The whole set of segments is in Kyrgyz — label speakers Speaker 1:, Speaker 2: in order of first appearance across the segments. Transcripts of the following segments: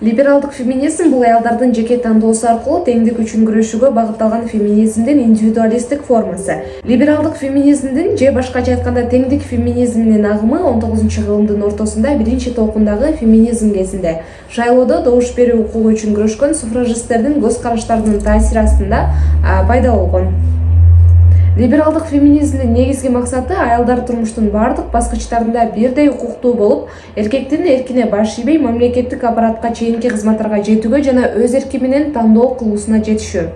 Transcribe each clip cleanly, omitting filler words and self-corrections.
Speaker 1: Либералдык феминизм бул аялдардын жеке тандоосу аркылуу теңдик үчүн күрөшүүгө багытталган феминизмдин индивидуалисттик формасы. Либералдык феминизмдин же башкача айтканда теңдик феминизминин агымы 19-кылымдын ортосунда биринчи толкундагы феминизм кезинде шайлоодо добуш берүү укугу үчүн күрөшкөн суфражисттердин көз караштарынын таасири астында пайда болгон. Либералдык феминизмдин негизги максаты аялдар турмуштун бардык баскычтарында бирдей укуктуу болуп, эркектин эркине баш ийбей мамлекеттик аппаратка чейинки кызматтарга жетүүгө жана өз эрки менен тандоо кылуусуна жетишүү.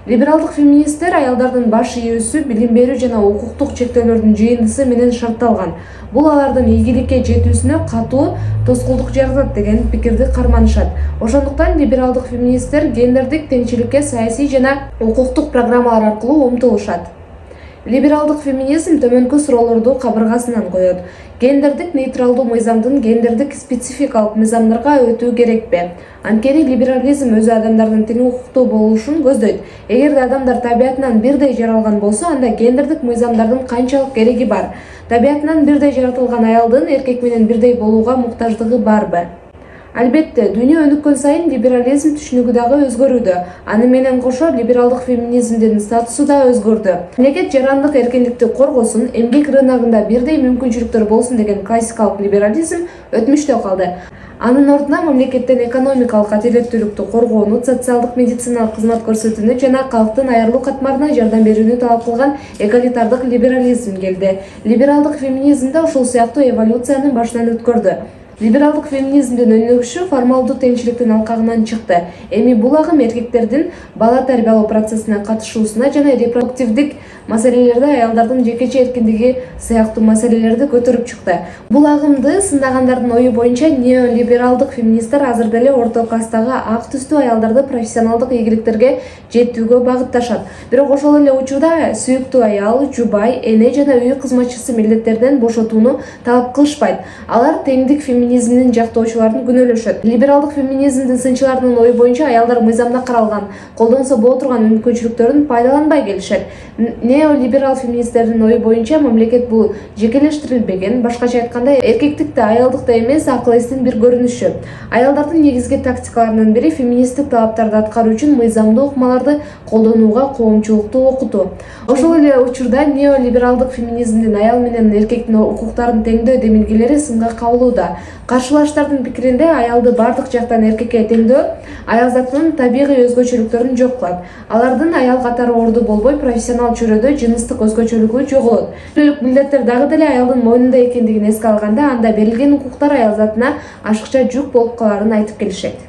Speaker 1: Либералдык феминисттер аялдардын баш ийүүсү билим берүү жана укуктук чектөөлөрдүн жыйындысы менен шартталган. Бул алардын ийгиликке жетүүсүнө катуу тоскоолдук жаратат деген пикирди карманышат. Ошондуктан либералдык феминисттер гендердик теңчиликке саясий жана укуктук программалар аркылуу умтулушат. Либералдык феминизм төмөнкү суроолорду кабыргасынан коет. Гендердик нейтралдуу мыйзамдын гендердик спецификалык мыйзамдарга өтүү керекпи? Анткени либерализм өзү адамдардын тең укуктуу болушун көздөйт. Эгерде адамдар табиятынан бирдей жаралган болсо, анда гендердик мыйзамдардын канчалык кереги бар? Табиятынан бирдей жаратылган аялдын эркек менен бирдей болууга муктаждыгы барбы? Албетте, дүйнө өнүккөн сайын либерализм түшүнүгү дагы өзгөрүүдө. Аны менен кошо либералдык феминизмдин статусу да өзгөрдү. Мамлекет жарандык эркиндикти коргосун, эмгек рыногунда бирдей мүмкүнчүлүктөр болсун деген классикалык либерализм өтмүштө калды. Анын ордуна мамлекеттен экономикалык адилеттүүлүктү коргоону, социалдык медициналык кызмат көрсөтүүнү жана калктын айрылуу катмарына жардам берүүнү талап кылган эгалитардык либерализм келди. Либералдык феминизм да ушул сыяктуу эволюцияны башынан өткөрдү. Либералдык феминизмдин өнүгүшү формалдуу теңчиликтин алкагынан чыкты. Эми бул агым эркектердин бала тарбиялоо процессине катышуусуна жана репродуктивдик маселелерде аялдардын жекече эркиндиги сыяктуу маселелерди көтөрүп чыкты. Бул агымды сындагандардын ою боюнча неолибералдык феминисттер азыр деле орто кастагы ак түстүү аялдарды профессионалдык ийгиликтерге жетүүгө багытташат. Бирок ошол эле учурда сүйүктүү аял, жубай, эне жана үй кызматчысы милдеттерден бошотууну талап кылышпайт. Алар теңдик феминизмдин жактоочуларын күнөөлөшөт. Либералдык феминизмдин сынчыларынын ою боюнча аялдар мыйзамда каралган, колдонсо боло турган мүмкүнчүлүктөрүн пайдаланбай келишет. Неолиберал феминисттердин ою боюнча мамлекет бул жекелештирилбеген, башкача айтканда эркектикти аялдыкта эмес акыл эстин бир көрүнүшү. Аялдардын негизги тактикаларынын бири феминисттик талаптарды аткаруу үчүн мыйзамдуу ыкмаларды колдонууга коомчулукту окутуу. Ошол эле учурда неолибералдык феминизмдин аял менен эркектин укуктарын теңдөө демилгелери сынга кабылууда. Каршылаштардын пикиринде аялды бардык жактан эркекке теңдөө аял затынын табигый өзгөчөлүктөрүн жок кылат. Алардын аял катары орду болбой, профессионал чөйрөдө жыныстык өзгөчөлүгү жоголот. Түрлүк милдеттер дагы деле аялдын мойнунда экендигин эске алганда, анда берилген укуктар аял затына ашыкча жүк болуп каларын айтып келишет.